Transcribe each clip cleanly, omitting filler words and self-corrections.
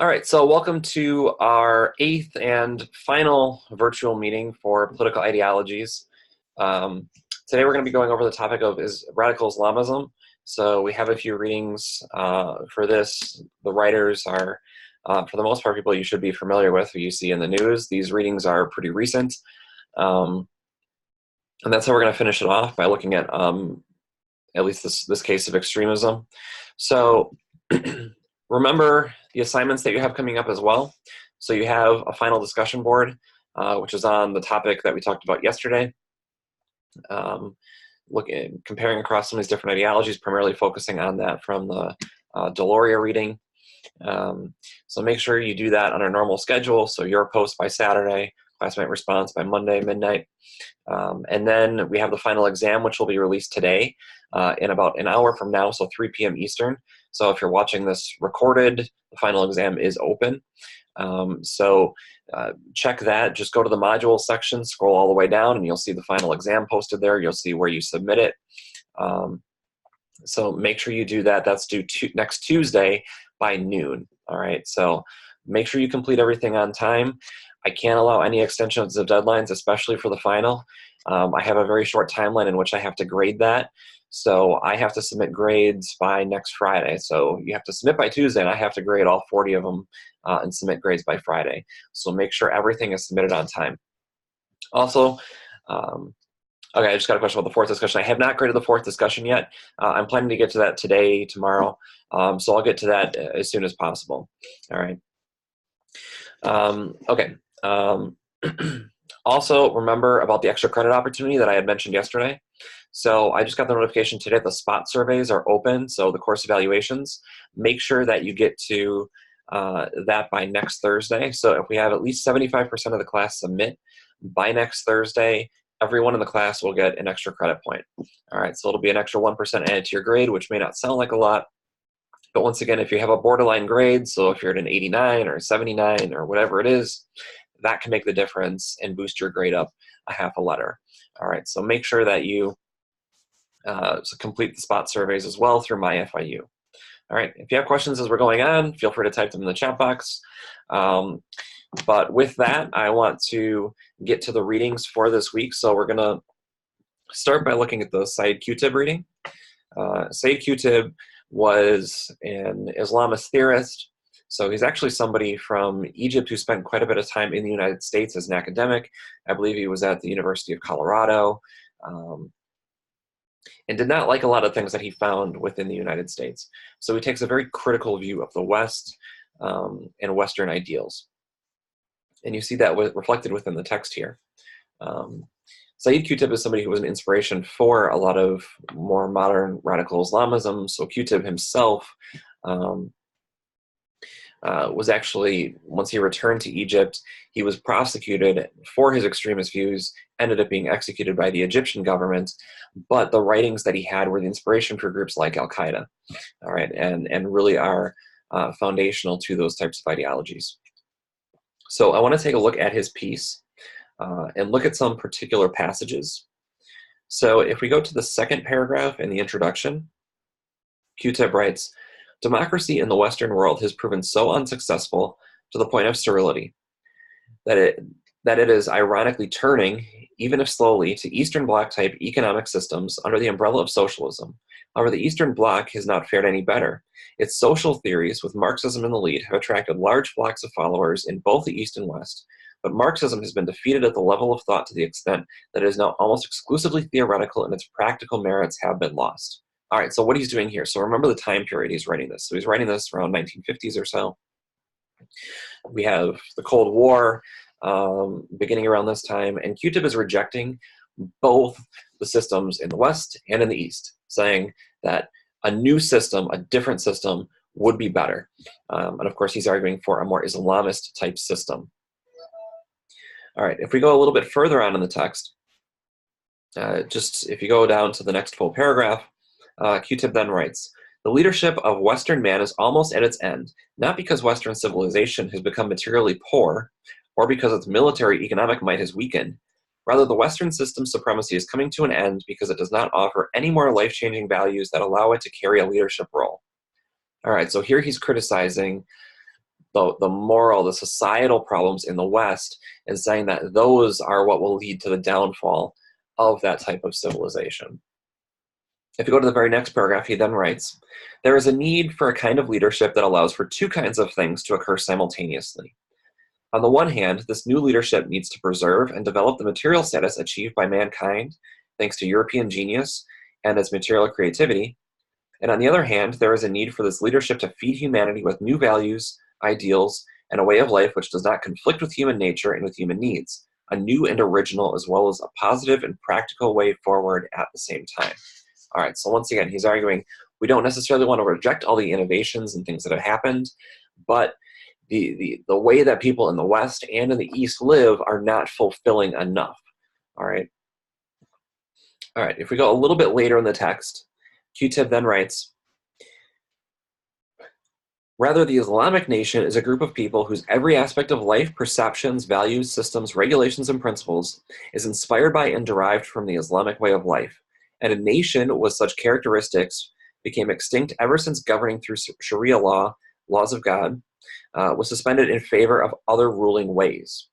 All right, so welcome to our 8th and final virtual meeting for political ideologies. Today we're going to be going over the topic of radical Islamism. So we have a few readings for this. The writers are, for the most part, people you should be familiar with, who you see in the news. These readings are pretty recent. And that's how we're going to finish it off, by looking at least this case of extremism. So remember the assignments that you have coming up as well. So you have a final discussion board, which is on the topic that we talked about yesterday. Comparing across some of these different ideologies, primarily focusing on that from the Deloria reading. So make sure you do that on a normal schedule. So your post by Saturday, classmate response by Monday midnight. And then we have the final exam, which will be released today in about an hour from now, so 3 p.m. Eastern. So if you're watching this recorded, the final exam is open. Check that. Just go to the module section, scroll all the way down, and you'll see the final exam posted there. You'll see where you submit it. So make sure you do that. That's due next Tuesday by noon. All right, so make sure you complete everything on time. I can't allow any extensions of deadlines, especially for the final. I have a very short timeline in which I have to grade that. So I have to submit grades by next Friday. So you have to submit by Tuesday, and I have to grade all 40 of them and submit grades by Friday. So make sure everything is submitted on time. Also, okay, I just got a question about the fourth discussion. I have not graded the fourth discussion yet. I'm planning to get to that today, tomorrow. So I'll get to that as soon as possible. All right. Okay. Also, remember about the extra credit opportunity that I had mentioned yesterday. So I just got the notification today that the spot surveys are open, so the course evaluations. Make sure that you get to that by next Thursday. So if we have at least 75% of the class submit by next Thursday, everyone in the class will get an extra credit point. All right, so it'll be an extra 1% added to your grade, which may not sound like a lot. But once again, if you have a borderline grade, so if you're at an 89 or 79 or whatever it is, that can make the difference and boost your grade up a half a letter. All right, so make sure that you complete the spot surveys as well through MyFIU. All right, if you have questions as we're going on, feel free to type them in the chat box. But with that, I want to get to the readings for this week. So we're gonna start by looking at the Sayyid Qutb reading. Sayyid Qutb was an Islamist theorist. So he's actually somebody from Egypt who spent quite a bit of time in the United States as an academic. I believe he was at the University of Colorado, and did not like a lot of things that he found within the United States. So he takes a very critical view of the West and Western ideals. And you see that reflected within the text here. Sayyid Qutb is somebody who was an inspiration for a lot of more modern radical Islamism. So Qutb himself was actually, once he returned to Egypt, he was prosecuted for his extremist views, ended up being executed by the Egyptian government, but the writings that he had were the inspiration for groups like Al-Qaeda, all right, and really are foundational to those types of ideologies. So I want to take a look at his piece and look at some particular passages. So if we go to the second paragraph in the introduction, Qutb writes, "Democracy in the Western world has proven so unsuccessful to the point of sterility that it is ironically turning, even if slowly, to Eastern Bloc-type economic systems under the umbrella of socialism. However, the Eastern Bloc has not fared any better. Its social theories, with Marxism in the lead, have attracted large flocks of followers in both the East and West, but Marxism has been defeated at the level of thought to the extent that it is now almost exclusively theoretical and its practical merits have been lost." All right, so what he's doing here. So remember the time period he's writing this. So he's writing this around 1950s or so. We have the Cold War beginning around this time, and Qutb is rejecting both the systems in the West and in the East, saying that a new system, a different system, would be better. And of course, he's arguing for a more Islamist type system. All right, if we go a little bit further on in the text, just if you go down to the next full paragraph, Qutb then writes, "The leadership of Western man is almost at its end, not because Western civilization has become materially poor, or because its military economic might has weakened. Rather, the Western system's supremacy is coming to an end because it does not offer any more life-changing values that allow it to carry a leadership role." All right, so here he's criticizing the moral, the societal problems in the West, and saying that those are what will lead to the downfall of that type of civilization. If you go to the very next paragraph, he then writes, there is a need for a kind of leadership that allows for two kinds of things to occur simultaneously. On the one hand, this new leadership needs to preserve and develop the material status achieved by mankind thanks to European genius and its material creativity. And on the other hand, there is a need for this leadership to feed humanity with new values, ideals, and a way of life which does not conflict with human nature and with human needs, a new and original as well as a positive and practical way forward at the same time. All right, so once again, he's arguing we don't necessarily want to reject all the innovations and things that have happened, but the way that people in the West and in the East live are not fulfilling enough. All right. All right, if we go a little bit later in the text, Qutb then writes, rather, the Islamic nation is a group of people whose every aspect of life, perceptions, values, systems, regulations, and principles is inspired by and derived from the Islamic way of life. And a nation with such characteristics became extinct ever since governing through Sharia law, laws of God, was suspended in favor of other ruling ways.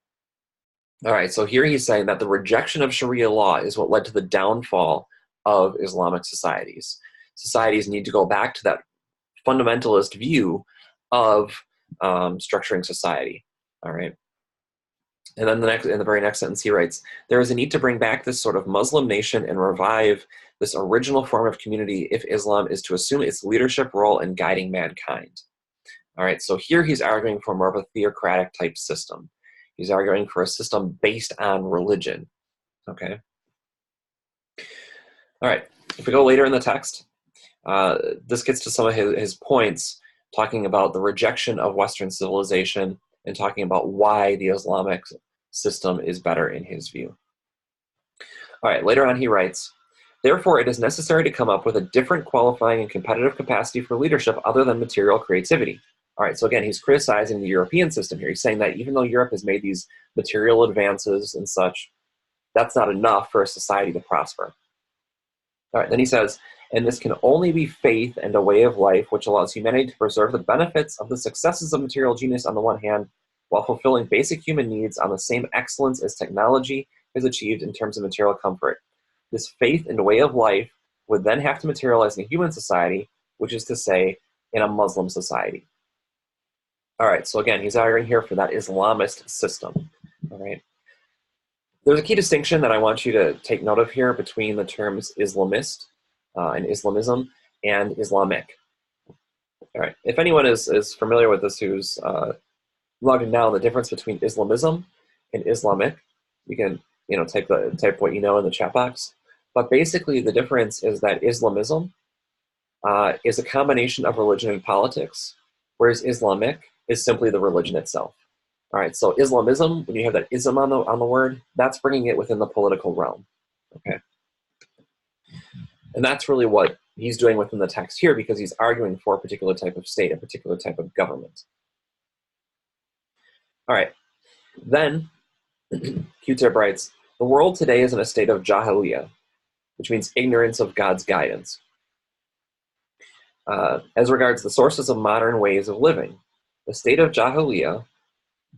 All right, so here he's saying that the rejection of Sharia law is what led to the downfall of Islamic societies. Societies need to go back to that fundamentalist view of structuring society. All right. And then in the very next sentence, he writes, there is a need to bring back this sort of Muslim nation and revive this original form of community if Islam is to assume its leadership role in guiding mankind. All right, so here he's arguing for more of a theocratic type system. He's arguing for a system based on religion, okay? All right, if we go later in the text, this gets to some of his points, talking about the rejection of Western civilization and talking about why the Islamic system is better in his view. All right, later on he writes, therefore it is necessary to come up with a different qualifying and competitive capacity for leadership other than material creativity. All right, so again, he's criticizing the European system here. He's saying that even though Europe has made these material advances and such, that's not enough for a society to prosper. All right, then he says, and this can only be faith and a way of life which allows humanity to preserve the benefits of the successes of material genius on the one hand, while fulfilling basic human needs on the same excellence as technology has achieved in terms of material comfort. This faith and way of life would then have to materialize in a human society, which is to say, in a Muslim society. All right, so again, he's arguing here for that Islamist system. All right. There's a key distinction that I want you to take note of here between the terms Islamist and Islamism and Islamic. All right, if anyone is familiar with this who's logging now, the difference between Islamism and Islamic, you can type what you know in the chat box. But basically, the difference is that Islamism is a combination of religion and politics, whereas Islamic is simply the religion itself. All right, so Islamism, when you have that ism on the word, that's bringing it within the political realm. Okay, and that's really what he's doing within the text here, because he's arguing for a particular type of state, a particular type of government. All right, then Qutb writes, the world today is in a state of jahiliyyah, which means ignorance of God's guidance. As regards the sources of modern ways of living, the state of jahiliyyah,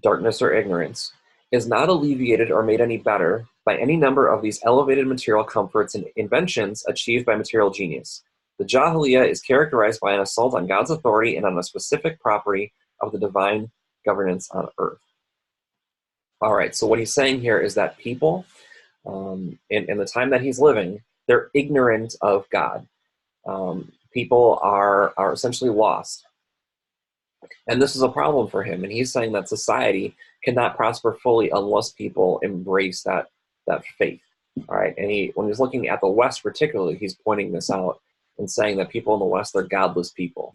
darkness or ignorance, is not alleviated or made any better by any number of these elevated material comforts and inventions achieved by material genius. The jahiliyyah is characterized by an assault on God's authority and on a specific property of the divine governance on earth. All right, so what he's saying here is that people, in the time that he's living, they're ignorant of God. People are essentially lost. And this is a problem for him. And he's saying that society cannot prosper fully unless people embrace that faith. All right. And when he's looking at the West particularly, he's pointing this out and saying that people in the West, they're godless people.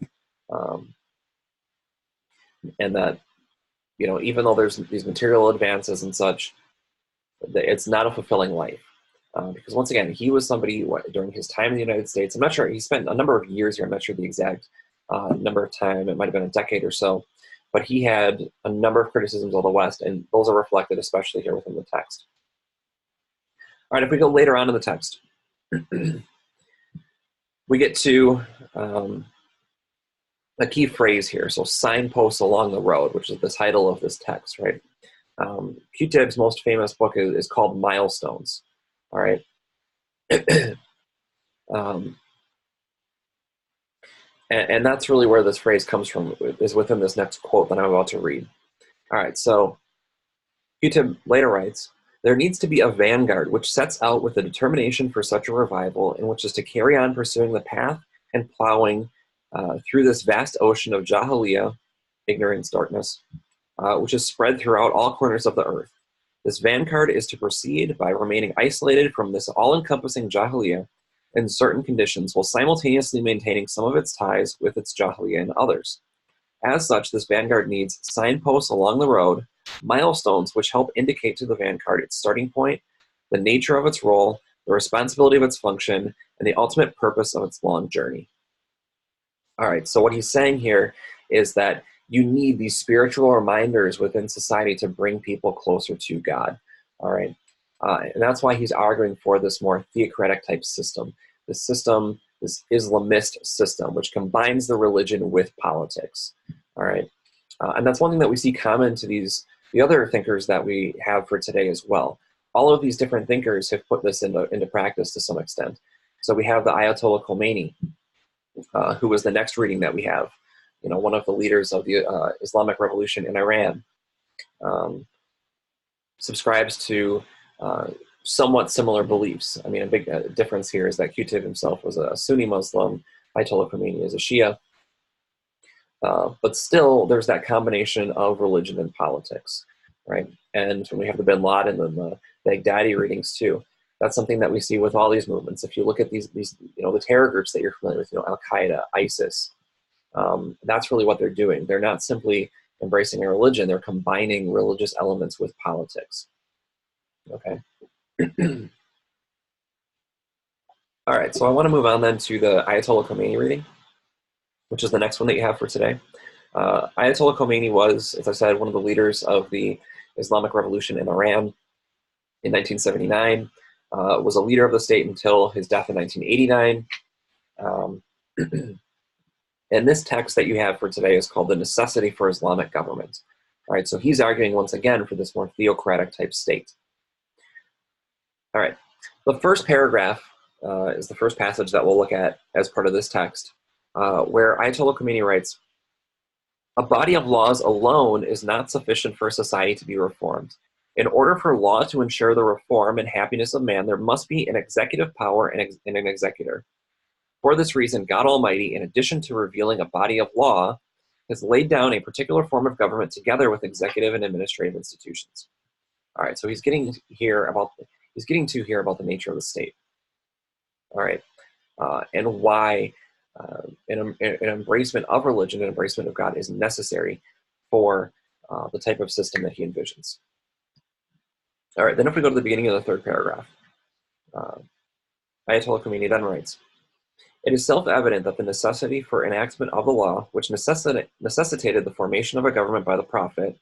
And that, even though there's these material advances and such, it's not a fulfilling life. Because once again, he was somebody during his time in the United States, I'm not sure, he spent a number of years here, I'm not sure the exact number of time, it might have been a decade or so, but he had a number of criticisms of the West, and those are reflected especially here within the text. All right, if we go later on in the text, we get to a key phrase here. So signposts along the road, which is the title of this text, right? Q-Tip's most famous book is called Milestones. All right. And that's really where this phrase comes from, is within this next quote that I'm about to read. All right, so Q-Tip later writes, there needs to be a vanguard which sets out with a determination for such a revival, and which is to carry on pursuing the path and plowing through this vast ocean of Jahiliyyah, ignorance, darkness, which is spread throughout all corners of the earth. This vanguard is to proceed by remaining isolated from this all-encompassing Jahiliyyah in certain conditions, while simultaneously maintaining some of its ties with its Jahiliyyah and others. As such, this vanguard needs signposts along the road, milestones which help indicate to the vanguard its starting point, the nature of its role, the responsibility of its function, and the ultimate purpose of its long journey. All right, so what he's saying here is that you need these spiritual reminders within society to bring people closer to God. All right, and that's why he's arguing for this more theocratic type system. This system, this Islamist system, which combines the religion with politics. All right, and that's one thing that we see common to the other thinkers that we have for today as well. All of these different thinkers have put this into practice to some extent. So we have the Ayatollah Khomeini, who was the next reading that we have. You know, one of the leaders of the Islamic Revolution in Iran, subscribes to somewhat similar beliefs. I mean, a big difference here is that Q-Tip himself was a Sunni Muslim, Ayatollah Khomeini is a Shia, but still there's that combination of religion and politics, right? And we have the Bin Laden and the Baghdadi readings too. That's something that we see with all these movements. If you look at these the terror groups that you're familiar with, Al-Qaeda, ISIS, that's really what they're doing. They're not simply embracing a religion, they're combining religious elements with politics. Okay. All right, so I want to move on then to the Ayatollah Khomeini reading, which is the next one that you have for today. Ayatollah Khomeini was, as I said, one of the leaders of the Islamic Revolution in Iran in 1979, was a leader of the state until his death in 1989. And this text that you have for today is called The Necessity for Islamic Government. All right, so he's arguing once again for this more theocratic type state. All right, the first paragraph is the first passage that we'll look at as part of this text, where Ayatollah Khomeini writes, "A body of laws alone is not sufficient for society to be reformed. In order for law to ensure the reform and happiness of man, there must be an executive power and an executor. For this reason, God Almighty, in addition to revealing a body of law, has laid down a particular form of government together with executive and administrative institutions." All right, so he's getting to here about the nature of the state. All right, and why an embracement of religion and embracement of God is necessary for the type of system that he envisions. All right, then if we go to the beginning of the third paragraph, Ayatollah Khomeini then writes, "It is self-evident that the necessity for enactment of the law, which necessitated the formation of a government by the Prophet,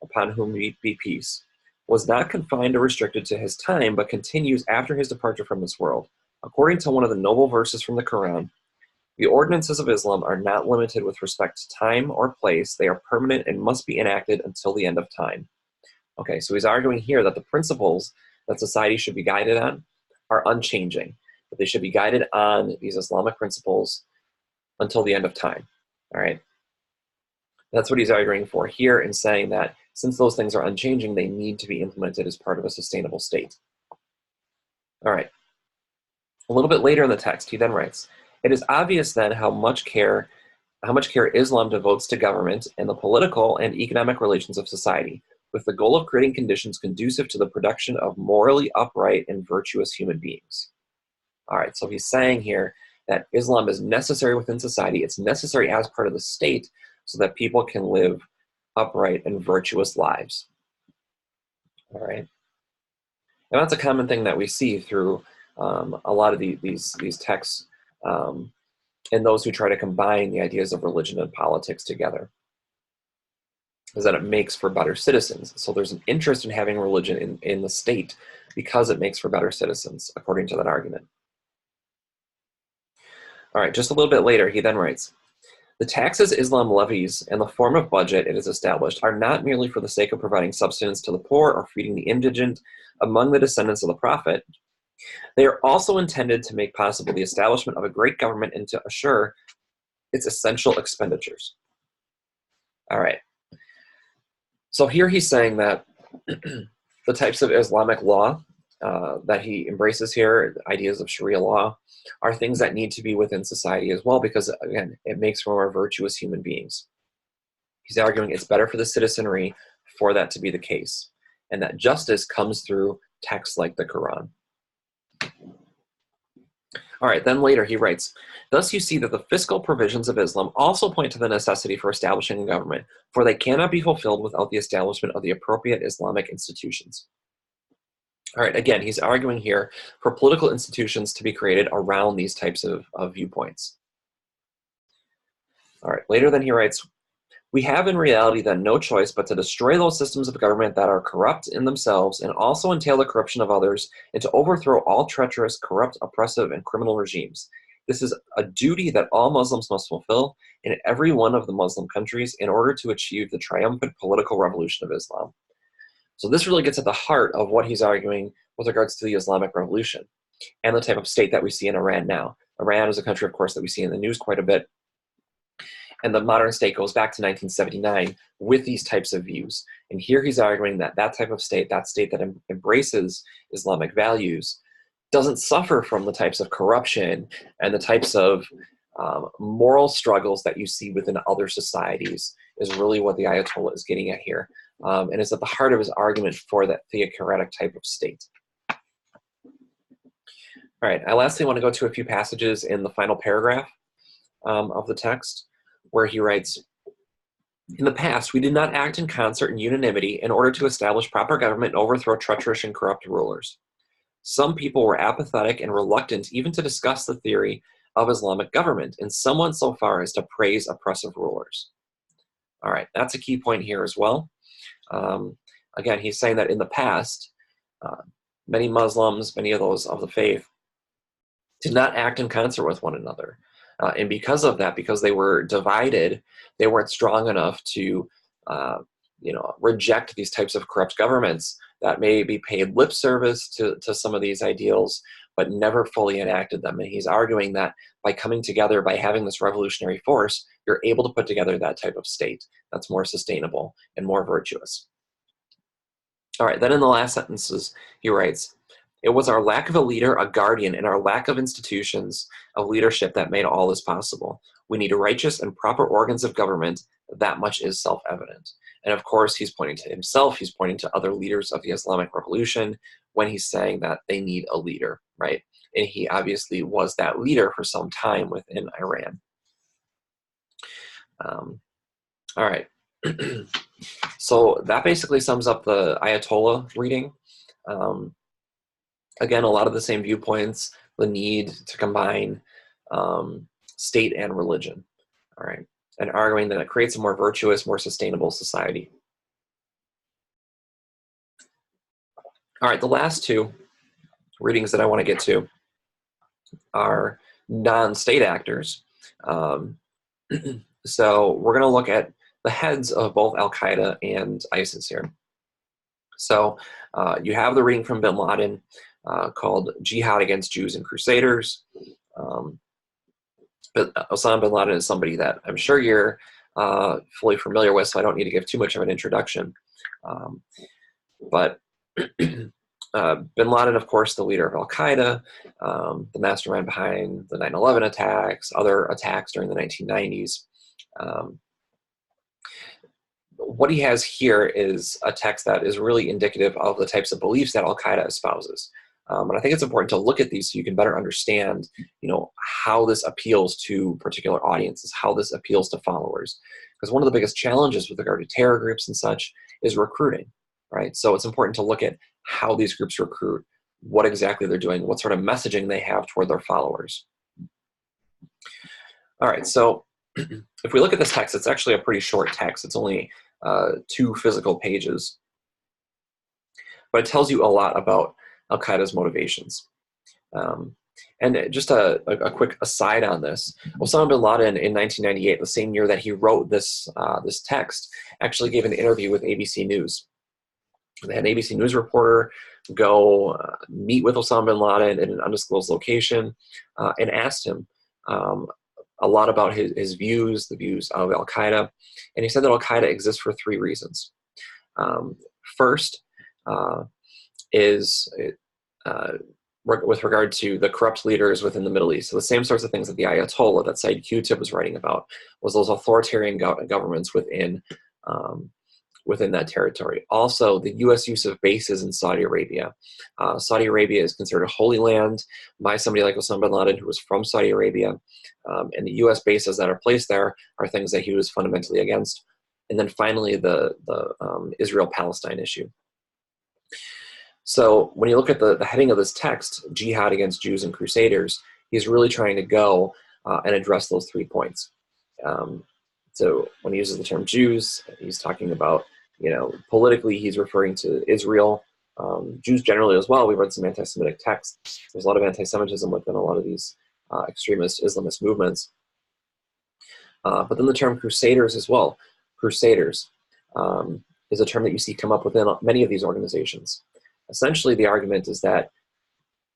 upon whom be peace, was not confined or restricted to his time, but continues after his departure from this world. According to one of the noble verses from the Quran, the ordinances of Islam are not limited with respect to time or place. They are permanent and must be enacted until the end of time." Okay, so he's arguing here that the principles that society should be guided on are unchanging, that they should be guided on these Islamic principles until the end of time. All right, that's what he's arguing for here in saying that since those things are unchanging, they need to be implemented as part of a sustainable state. All right, a little bit later in the text, he then writes, "It is obvious then how much care Islam devotes to government and the political and economic relations of society, with the goal of creating conditions conducive to the production of morally upright and virtuous human beings." All right, so he's saying here that Islam is necessary within society. It's necessary as part of the state so that people can live upright and virtuous lives. All right, and that's a common thing that we see through a lot of these texts, and those who try to combine the ideas of religion and politics together, is that it makes for better citizens. So there's an interest in having religion in the state because it makes for better citizens, according to that argument. All right, just a little bit later, he then writes, The taxes Islam levies and the form of budget it has established are not merely for the sake of providing subsistence to the poor or feeding the indigent among the descendants of the Prophet. They are also intended to make possible the establishment of a great government and to assure its essential expenditures. All right. So here he's saying that the types of Islamic law that he embraces here, ideas of Sharia law, are things that need to be within society as well because, again, it makes for more virtuous human beings. He's arguing it's better for the citizenry for that to be the case, and that justice comes through texts like the Quran. All right, then later he writes, thus you see that the fiscal provisions of Islam also point to the necessity for establishing a government, for they cannot be fulfilled without the establishment of the appropriate Islamic institutions. All right, again, he's arguing here for political institutions to be created around these types of viewpoints. All right, later then he writes, we have in reality then no choice but to destroy those systems of government that are corrupt in themselves and also entail the corruption of others, and to overthrow all treacherous, corrupt, oppressive, and criminal regimes. This is a duty that all Muslims must fulfill in every one of the Muslim countries in order to achieve the triumphant political revolution of Islam. So this really gets at the heart of what he's arguing with regards to the Islamic Revolution and the type of state that we see in Iran now. Iran is a country, of course, that we see in the news quite a bit. And the modern state goes back to 1979 with these types of views. And here he's arguing that that type of state, that state that embraces Islamic values, doesn't suffer from the types of corruption and the types of moral struggles that you see within other societies, is really what the Ayatollah is getting at here. And is at the heart of his argument for that theocratic type of state. All right, I lastly want to go to a few passages in the final paragraph of the text, where he writes, in the past, we did not act in concert and unanimity in order to establish proper government and overthrow treacherous and corrupt rulers. Some people were apathetic and reluctant even to discuss the theory of Islamic government, and some went so far as to praise oppressive rulers. All right, that's a key point here as well. Again, he's saying that in the past, many Muslims, many of those of the faith, did not act in concert with one another. And because of that, because they were divided, they weren't strong enough to reject these types of corrupt governments that maybe paid lip service to some of these ideals, but never fully enacted them. And he's arguing that by coming together, by having this revolutionary force, you're able to put together that type of state that's more sustainable and more virtuous. All right, then in the last sentences, he writes, it was our lack of a leader, a guardian, and our lack of institutions of leadership that made all this possible. We need righteous and proper organs of government. That much is self-evident. And of course, he's pointing to himself. He's pointing to other leaders of the Islamic Revolution when he's saying that they need a leader, right? And he obviously was that leader for some time within Iran. All right. So that basically sums up the Ayatollah reading. Again, a lot of the same viewpoints, the need to combine state and religion, all right, and arguing that it creates a more virtuous, more sustainable society. All right, the last two readings that I want to get to are non-state actors. So we're going to look at the heads of both Al-Qaeda and ISIS here. So you have the reading from bin Laden called Jihad Against Jews and Crusaders. But Osama bin Laden is somebody that I'm sure you're fully familiar with, so I don't need to give too much of an introduction. But bin Laden, of course, the leader of Al-Qaeda, the mastermind behind the 9/11 attacks, other attacks during the 1990s. What he has here is a text that is really indicative of the types of beliefs that Al-Qaeda espouses. And I think it's important to look at these so you can better understand, how this appeals to particular audiences, how this appeals to followers. Because one of the biggest challenges with regard to terror groups and such is recruiting, right? So it's important to look at how these groups recruit, what exactly they're doing, what sort of messaging they have toward their followers. All right, so if we look at this text, it's actually a pretty short text. It's only 2 physical pages. But it tells you a lot about Al-Qaeda's motivations. And just a quick aside on this, Osama bin Laden in 1998, the same year that he wrote this text, actually gave an interview with ABC News. They had an ABC News reporter go meet with Osama bin Laden in an undisclosed location and asked him a lot about his views, the views of Al-Qaeda. And he said that Al-Qaeda exists for three reasons. First is with regard to the corrupt leaders within the Middle East. So the same sorts of things that the Ayatollah that Said Qutb was writing about was those authoritarian governments within that territory. Also, the U.S. use of bases in Saudi Arabia. Saudi Arabia is considered a holy land by somebody like Osama bin Laden, who was from Saudi Arabia. And the U.S. bases that are placed there are things that he was fundamentally against. And then finally, the Israel-Palestine issue. So when you look at the heading of this text, Jihad Against Jews and Crusaders, he's really trying to go and address those 3 points. So when he uses the term Jews, he's talking about, politically he's referring to Israel, Jews generally as well. We've read some anti-Semitic texts. There's a lot of anti-Semitism within a lot of these extremist Islamist movements. But then the term Crusaders as well. Crusaders is a term that you see come up within many of these organizations. Essentially, the argument is that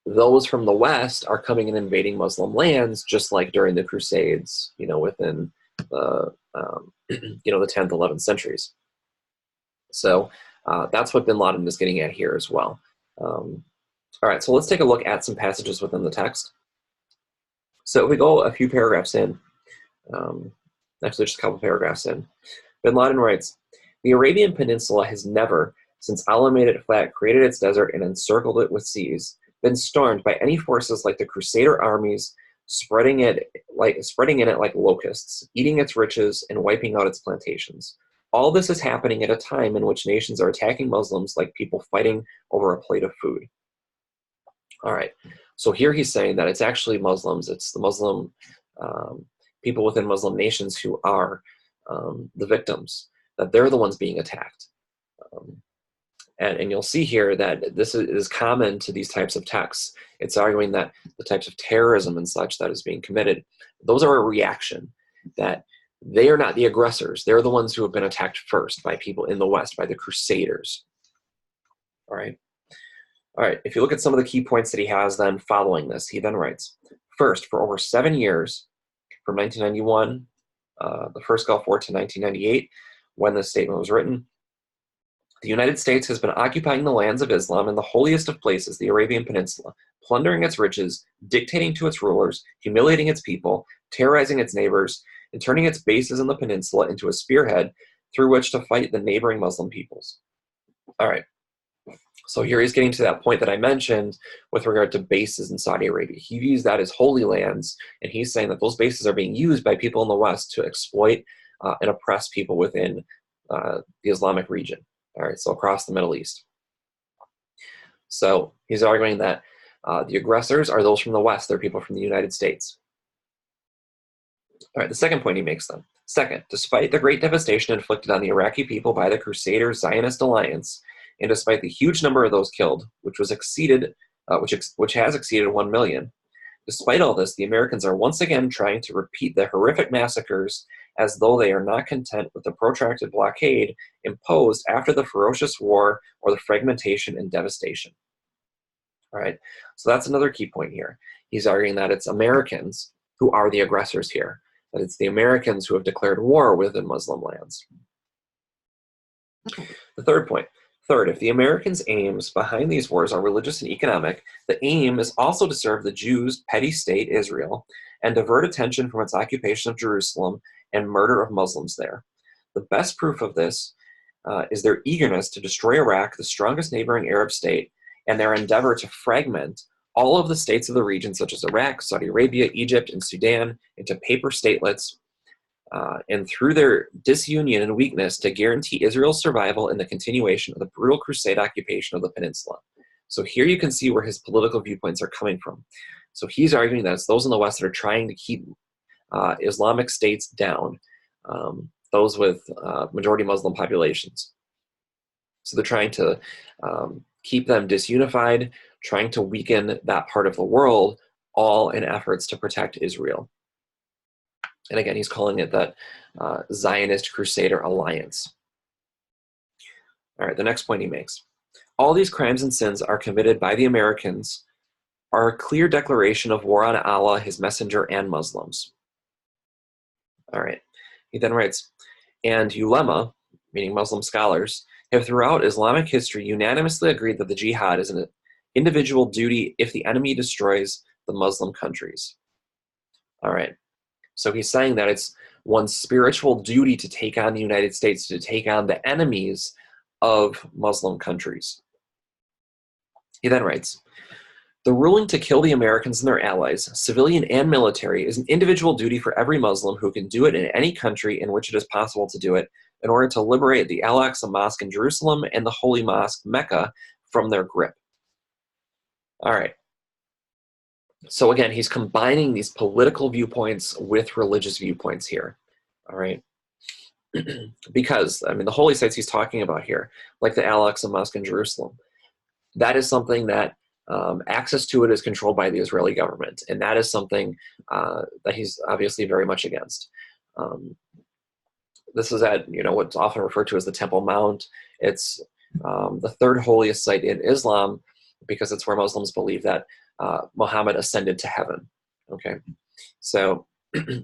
those from the West are coming and invading Muslim lands, just like during the Crusades, within the 10th, 11th centuries. So that's what bin Laden is getting at here as well. All right, so let's take a look at some passages within the text. So if we go a few paragraphs in, actually just a couple paragraphs in, bin Laden writes, "The Arabian Peninsula has never, since Allah made it flat, created its desert, and encircled it with seas, been stormed by any forces like the Crusader armies, spreading in it like locusts, eating its riches and wiping out its plantations. All this is happening at a time in which nations are attacking Muslims like people fighting over a plate of food." All right, so here he's saying that it's actually Muslims, it's the Muslim people within Muslim nations who are the victims, that they're the ones being attacked. And you'll see here that this is common to these types of texts. It's arguing that the types of terrorism and such that is being committed, those are a reaction, that they are not the aggressors. They're the ones who have been attacked first by people in the West, by the Crusaders. All right. All right, if you look at some of the key points that he has then following this, he then writes, first, for over 7 years, from 1991, the first Gulf War, to 1998, when this statement was written, the United States has been occupying the lands of Islam in the holiest of places, the Arabian Peninsula, plundering its riches, dictating to its rulers, humiliating its people, terrorizing its neighbors, and turning its bases in the peninsula into a spearhead through which to fight the neighboring Muslim peoples. All right. So here he's getting to that point that I mentioned with regard to bases in Saudi Arabia. He views that as holy lands, and he's saying that those bases are being used by people in the West to exploit and oppress people within the Islamic region. All right, so across the Middle East. So he's arguing that the aggressors are those from the West. They're people from the United States. All right, the second point he makes then. Second, despite the great devastation inflicted on the Iraqi people by the Crusader Zionist alliance, and despite the huge number of those killed, which has exceeded 1 million, despite all this, the Americans are once again trying to repeat the horrific massacres as though they are not content with the protracted blockade imposed after the ferocious war or the fragmentation and devastation. All right, so that's another key point here. He's arguing that it's Americans who are the aggressors here, that it's the Americans who have declared war within Muslim lands. The third point. Third, if the Americans' aims behind these wars are religious and economic, the aim is also to serve the Jews' petty state, Israel, and divert attention from its occupation of Jerusalem and murder of Muslims there. The best proof of this is their eagerness to destroy Iraq, the strongest neighboring Arab state, and their endeavor to fragment all of the states of the region, such as Iraq, Saudi Arabia, Egypt, and Sudan, into paper statelets, and through their disunion and weakness to guarantee Israel's survival and the continuation of the brutal crusade occupation of the peninsula. So here you can see where his political viewpoints are coming from. So he's arguing that it's those in the West that are trying to keep Islamic states down, those with majority Muslim populations. So they're trying to keep them disunified, trying to weaken that part of the world, all in efforts to protect Israel. And again, he's calling it the Zionist Crusader Alliance. All right, the next point he makes. All these crimes and sins are committed by the Americans are a clear declaration of war on Allah, his messenger, and Muslims. All right. He then writes, and ulema, meaning Muslim scholars, have throughout Islamic history unanimously agreed that the jihad is an individual duty if the enemy destroys the Muslim countries. All right. So he's saying that it's one's spiritual duty to take on the United States, to take on the enemies of Muslim countries. He then writes, the ruling to kill the Americans and their allies, civilian and military, is an individual duty for every Muslim who can do it in any country in which it is possible to do it in order to liberate the Al-Aqsa Mosque in Jerusalem and the Holy Mosque, Mecca, from their grip. All right. So again, he's combining these political viewpoints with religious viewpoints here. All right. Because, I mean, the holy sites he's talking about here, like the Al-Aqsa Mosque in Jerusalem, that is something that access to it is controlled by the Israeli government, and that is something that he's obviously very much against. This is at what's often referred to as the Temple Mount. It's the third holiest site in Islam because it's where Muslims believe that Muhammad ascended to heaven. Okay, so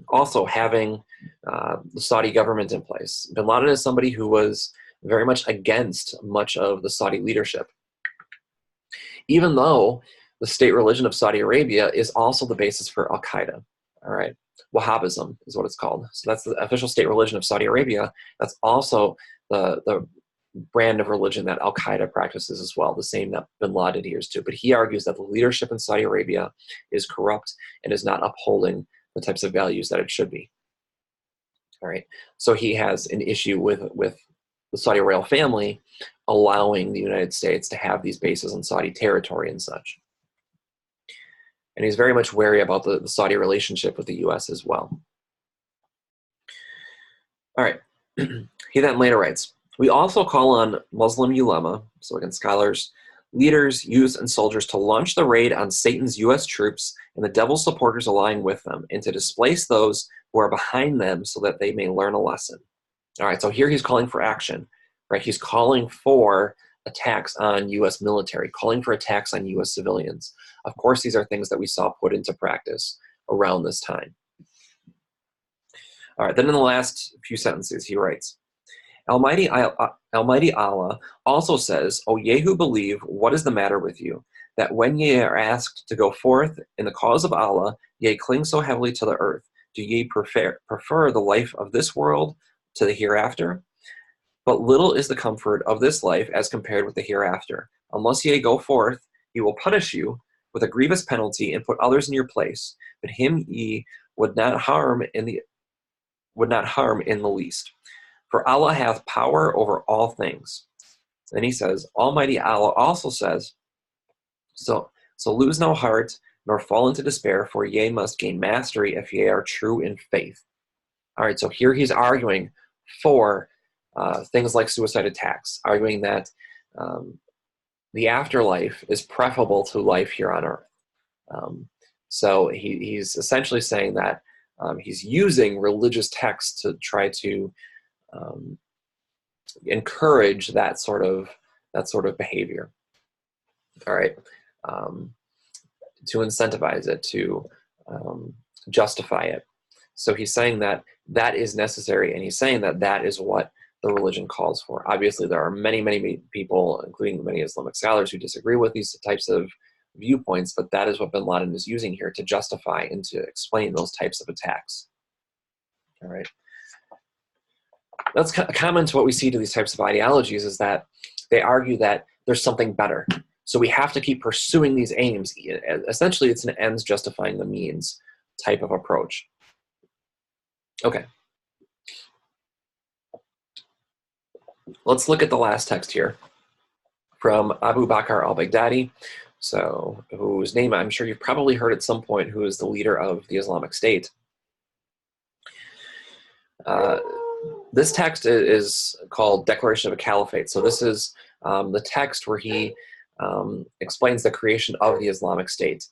also having the Saudi government in place. Bin Laden is somebody who was very much against much of the Saudi leadership, even though the state religion of Saudi Arabia is also the basis for Al-Qaeda. All right, Wahhabism is what it's called. So that's the official state religion of Saudi Arabia. That's also the brand of religion that Al-Qaeda practices as well, the same that Bin Laden adheres to. But he argues that the leadership in Saudi Arabia is corrupt and is not upholding the types of values that it should be. All right, so he has an issue with the Saudi royal family allowing the United States to have these bases on Saudi territory and such. And he's very much wary about the Saudi relationship with the US as well. All right, he then later writes, we also call on Muslim ulema, so again scholars, leaders, youths, and soldiers to launch the raid on Satan's US troops and the devil's supporters allying with them, and to displace those who are behind them so that they may learn a lesson. All right, so here he's calling for action, right? He's calling for attacks on U.S. military, calling for attacks on U.S. civilians. Of course, these are things that we saw put into practice around this time. All right, then in the last few sentences, he writes, Almighty Allah also says, O ye who believe, what is the matter with you? That when ye are asked to go forth in the cause of Allah, ye cling so heavily to the earth. Do ye prefer the life of this world to the hereafter? But little is the comfort of this life as compared with the hereafter. Unless ye go forth, he will punish you with a grievous penalty and put others in your place, but him ye would not harm in the least. For Allah hath power over all things. Then he says, Almighty Allah also says, so lose no heart, nor fall into despair, for ye must gain mastery if ye are true in faith. All right, so here he's arguing for things like suicide attacks, arguing that the afterlife is preferable to life here on earth. So he's essentially saying that he's using religious texts to try to encourage that sort of behavior. All right, to incentivize it, to justify it. So he's saying that that is necessary, and he's saying that that is what the religion calls for. Obviously, there are many, many people, including many Islamic scholars, who disagree with these types of viewpoints, but that is what Bin Laden is using here to justify and to explain those types of attacks. All right. That's common to what we see to these types of ideologies, is that they argue that there's something better. So we have to keep pursuing these aims. Essentially, it's an ends justifying the means type of approach. Okay. Let's look at the last text here from Abu Bakr al-Baghdadi, so whose name I'm sure you've probably heard at some point, who is the leader of the Islamic State. This text is called Declaration of a Caliphate. So this is the text where he explains the creation of the Islamic State.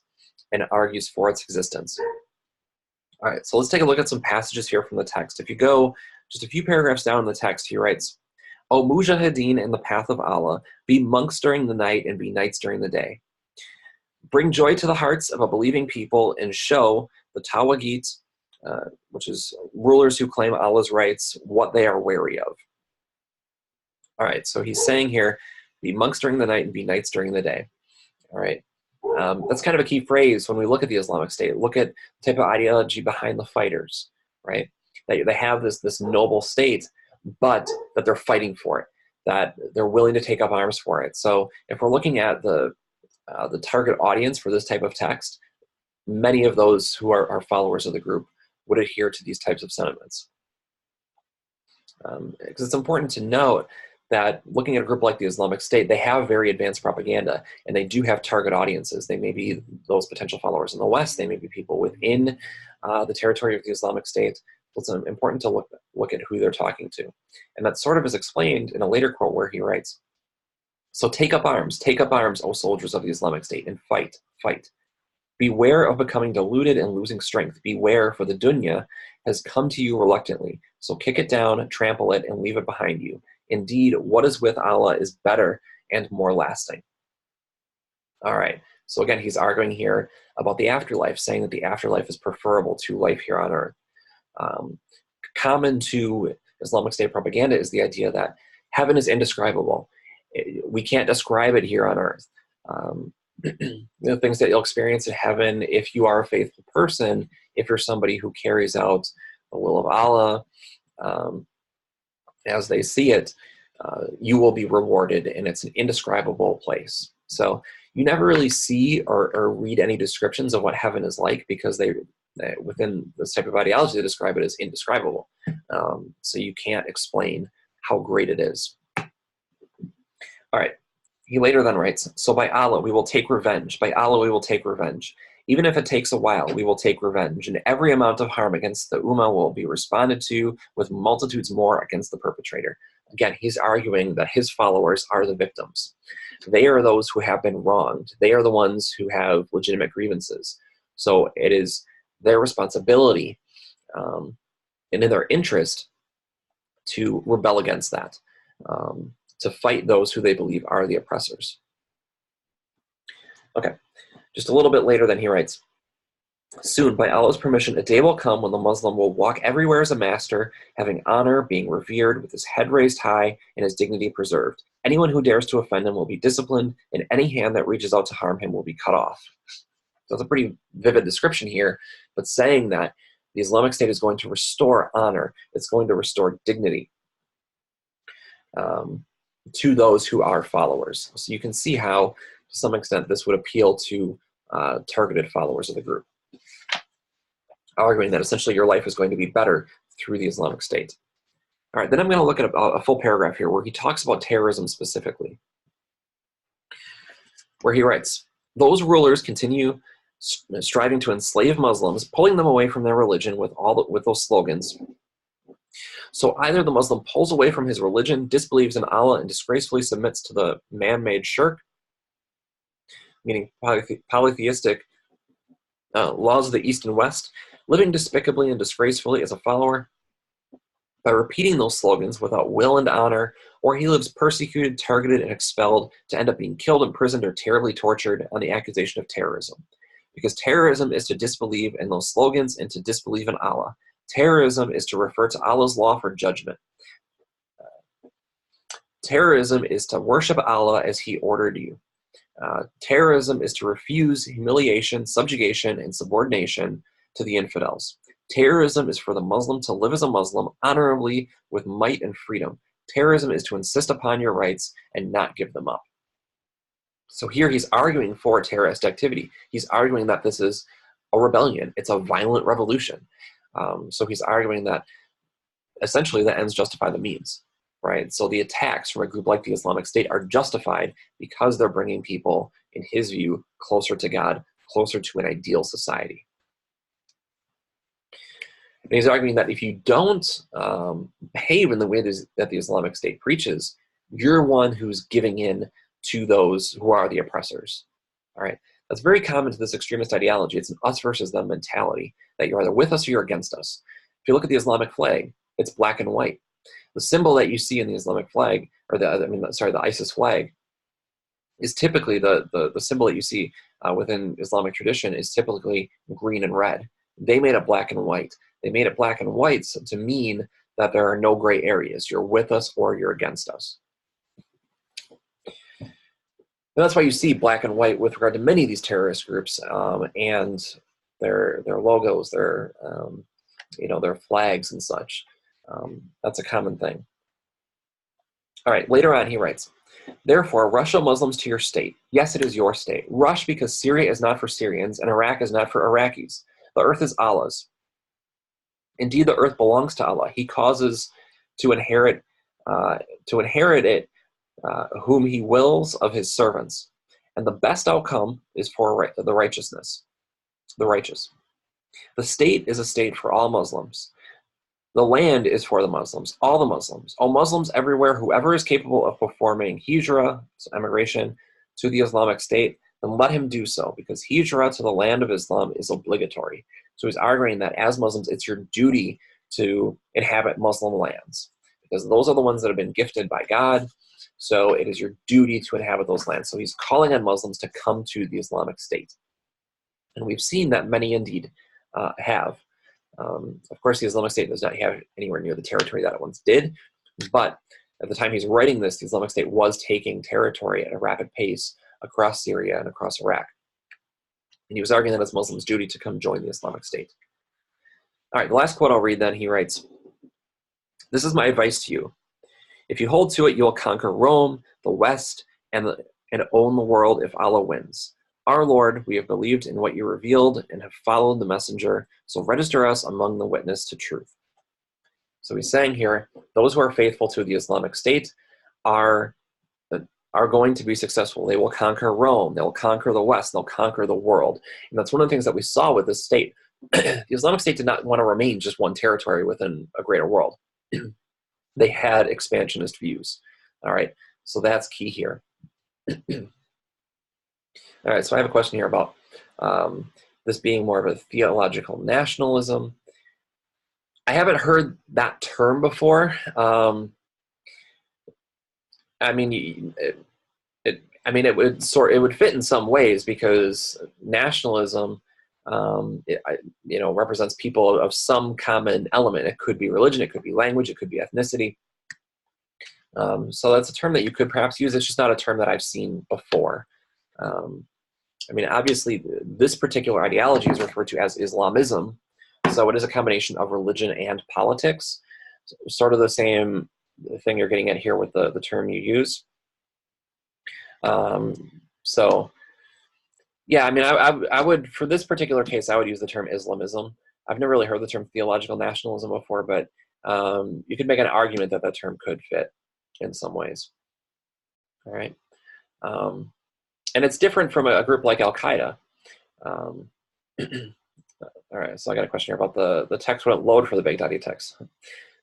and argues for its existence. All right, so let's take a look at some passages here from the text. If you go just a few paragraphs down in the text, he writes, O Mujahideen in the path of Allah, be monks during the night and be knights during the day. Bring joy to the hearts of a believing people and show the Tawagit, which is rulers who claim Allah's rights, what they are wary of. All right, so he's saying here, be monks during the night and be knights during the day. All right, that's kind of a key phrase when we look at the Islamic State. Look at the type of ideology behind the fighters, right? They have this noble state, but that they're fighting for it, that they're willing to take up arms for it. So if we're looking at the target audience for this type of text, many of those who are followers of the group would adhere to these types of sentiments. Because it's important to note that looking at a group like the Islamic State, they have very advanced propaganda, and they do have target audiences. They may be those potential followers in the West, they may be people within the territory of the Islamic State. It's important to look at who they're talking to. And that sort of is explained in a later quote where he writes, so take up arms, O soldiers of the Islamic State, and fight, fight. Beware of becoming deluded and losing strength. Beware, for the dunya has come to you reluctantly. So kick it down, trample it, and leave it behind you. Indeed, what is with Allah is better and more lasting. All right, so again, he's arguing here about the afterlife, saying that the afterlife is preferable to life here on earth. Common to Islamic State propaganda is the idea that heaven is indescribable. We can't describe it here on earth. The things that you'll experience in heaven if you are a faithful person, if you're somebody who carries out the will of Allah as they see it, you will be rewarded, and it's an indescribable place. So you never really see or read any descriptions of what heaven is like, because they within this type of ideology, they describe it as indescribable. So you can't explain how great it is. All right. He later then writes, so by Allah, we will take revenge. By Allah, we will take revenge. Even if it takes a while, we will take revenge. And every amount of harm against the Ummah will be responded to with multitudes more against the perpetrator. Again, he's arguing that his followers are the victims. They are those who have been wronged. They are the ones who have legitimate grievances. So it is their responsibility and in their interest to rebel against that. To fight those who they believe are the oppressors. Okay, just a little bit later then he writes, soon, by Allah's permission, a day will come when the Muslim will walk everywhere as a master, having honor, being revered, with his head raised high and his dignity preserved. Anyone who dares to offend him will be disciplined, and any hand that reaches out to harm him will be cut off. So it's a pretty vivid description here, but saying that the Islamic State is going to restore honor, it's going to restore dignity to those who are followers. So you can see how, to some extent, this would appeal to targeted followers of the group, arguing that essentially your life is going to be better through the Islamic State. All right, then I'm going to look at a full paragraph here where he talks about terrorism specifically, where he writes, those rulers continue striving to enslave Muslims, pulling them away from their religion with those slogans. So either the Muslim pulls away from his religion, disbelieves in Allah, and disgracefully submits to the man-made shirk, meaning polytheistic laws of the East and West, living despicably and disgracefully as a follower by repeating those slogans without will and honor, or he lives persecuted, targeted, and expelled to end up being killed, imprisoned, or terribly tortured on the accusation of terrorism. Because terrorism is to disbelieve in those slogans and to disbelieve in Allah. Terrorism is to refer to Allah's law for judgment. Terrorism is to worship Allah as He ordered you. Terrorism is to refuse humiliation, subjugation, and subordination to the infidels. Terrorism is for the Muslim to live as a Muslim honorably with might and freedom. Terrorism is to insist upon your rights and not give them up. So here he's arguing for terrorist activity. He's arguing that this is a rebellion. It's a violent revolution. So he's arguing that essentially the ends justify the means, right? So the attacks from a group like the Islamic State are justified because they're bringing people, in his view, closer to God, closer to an ideal society. And he's arguing that if you don't behave in the way that the Islamic State preaches, you're one who's giving in to those who are the oppressors. All right. That's very common to this extremist ideology. It's an us versus them mentality, that you're either with us or you're against us. If you look at the Islamic flag, it's black and white. The symbol that you see in the Islamic flag, or the ISIS flag, is typically the symbol that you see within Islamic tradition is typically green and red. They made it black and white. They made it black and white to mean that there are no gray areas. You're with us or you're against us. And that's why you see black and white with regard to many of these terrorist groups and their logos, their flags and such. That's a common thing. All right, later on he writes, therefore, rush, O Muslims, to your state. Yes, it is your state. Rush because Syria is not for Syrians and Iraq is not for Iraqis. The earth is Allah's. Indeed, the earth belongs to Allah. He causes to inherit it whom he wills of his servants. And the best outcome is for the righteous. The state is a state for all Muslims. The land is for the Muslims, all the Muslims. All Muslims everywhere, whoever is capable of performing hijrah, so emigration, to the Islamic State, then let him do so, because hijrah to the land of Islam is obligatory. So he's arguing that as Muslims, it's your duty to inhabit Muslim lands, because those are the ones that have been gifted by God. So it is your duty to inhabit those lands. So he's calling on Muslims to come to the Islamic State. And we've seen that many indeed have. Of course, the Islamic State does not have anywhere near the territory that it once did, but at the time he's writing this, the Islamic State was taking territory at a rapid pace across Syria and across Iraq. And he was arguing that it's Muslims' duty to come join the Islamic State. All right, the last quote I'll read then, he writes, this is my advice to you. If you hold to it, you will conquer Rome, the West, and own the world if Allah wins. Our Lord, we have believed in what you revealed and have followed the messenger, so register us among the witness to truth. So he's saying here, those who are faithful to the Islamic State are going to be successful. They will conquer Rome, they'll conquer the West, they'll conquer the world. And that's one of the things that we saw with this state. The Islamic State did not want to remain just one territory within a greater world. They had expansionist views. All right, so that's key here. All right, so I have a question here about this being more of a theological nationalism. I haven't heard that term before. I mean, it would fit in some ways, because nationalism, represents people of some common element. It could be religion, it could be language, it could be ethnicity. So that's a term that you could perhaps use. It's just not a term that I've seen before. I mean, obviously, this particular ideology is referred to as Islamism, so it is a combination of religion and politics. Sort of the same thing you're getting at here with the term you use. So, yeah, I mean, I would, for this particular case, I would use the term Islamism. I've never really heard the term theological nationalism before, but you could make an argument that that term could fit in some ways. All right. And it's different from a group like Al-Qaeda. All right, so I got a question here about the text wouldn't load for the Baghdadi text.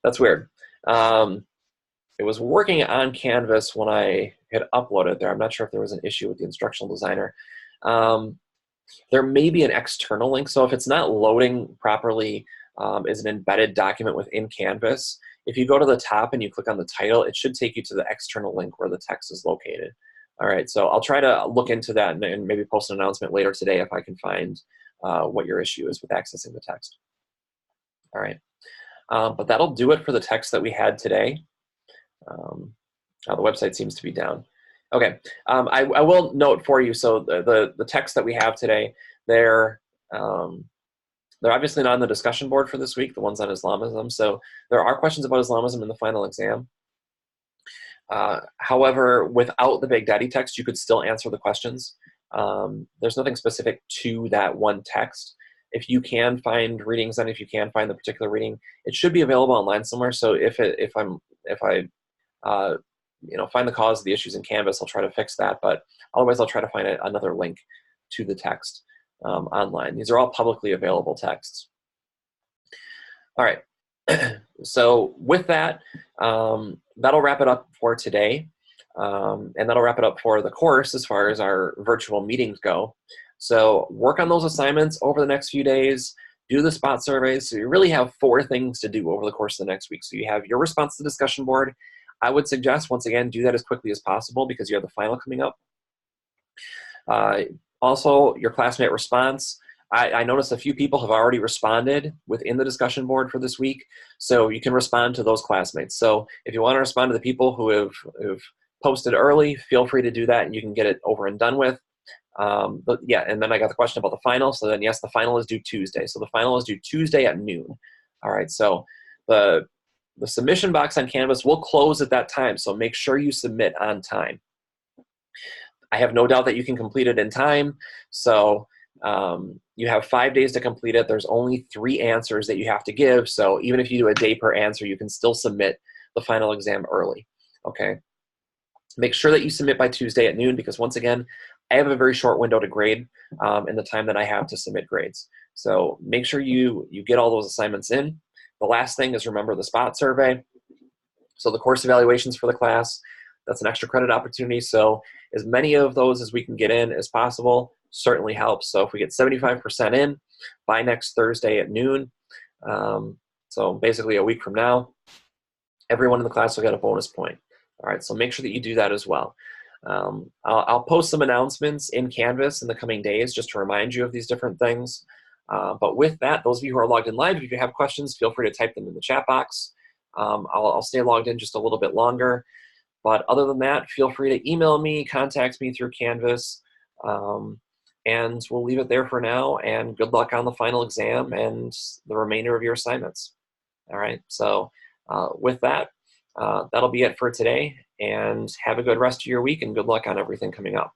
That's weird. It was working on Canvas when I had uploaded there. I'm not sure if there was an issue with the instructional designer. There may be an external link, so if it's not loading properly as an embedded document within Canvas, if you go to the top and you click on the title, it should take you to the external link where the text is located. All right, so I'll try to look into that and maybe post an announcement later today if I can find what your issue is with accessing the text. All right, but that'll do it for the text that we had today. The website seems to be down. Okay, I will note for you, so the text that we have today, they're obviously not on the discussion board for this week, the ones on Islamism, so there are questions about Islamism in the final exam. However, without the Baghdadi text, you could still answer the questions. There's nothing specific to that one text. If you can find readings, and if you can find the particular reading, it should be available online somewhere. So if I find the cause of the issues in Canvas, I'll try to fix that. But otherwise, I'll try to find another link to the text online. These are all publicly available texts. All right. So with that, that'll wrap it up for today. And that'll wrap it up for the course as far as our virtual meetings go. So work on those assignments over the next few days, do the spot surveys. So you really have 4 things to do over the course of the next week. So you have your response to the discussion board. I would suggest, once again, do that as quickly as possible because you have the final coming up. Also, your classmate response. I noticed a few people have already responded within the discussion board for this week, so you can respond to those classmates. So if you want to respond to the people who have posted early, feel free to do that, and you can get it over and done with. But yeah, and then I got the question about the final. So then, yes, the final is due Tuesday. So the final is due Tuesday at noon. All right, so the submission box on Canvas will close at that time, so make sure you submit on time. I have no doubt that you can complete it in time. So you have 5 days to complete it. There's only 3 answers that you have to give. So even if you do a day per answer, you can still submit the final exam early, okay? Make sure that you submit by Tuesday at noon because, once again, I have a very short window to grade in the time that I have to submit grades. So make sure you get all those assignments in. The last thing is, remember the spot survey. So the course evaluations for the class, that's an extra credit opportunity. So as many of those as we can get in as possible certainly helps. So if we get 75% in by next Thursday at noon, so basically a week from now, everyone in the class will get a bonus point. All right, so make sure that you do that as well. I'll post some announcements in Canvas in the coming days just to remind you of these different things. But with that, those of you who are logged in live, if you have questions, feel free to type them in the chat box. I'll stay logged in just a little bit longer. But other than that, feel free to email me, contact me through Canvas, and we'll leave it there for now. And good luck on the final exam and the remainder of your assignments. All right, so with that, that'll be it for today. And have a good rest of your week and good luck on everything coming up.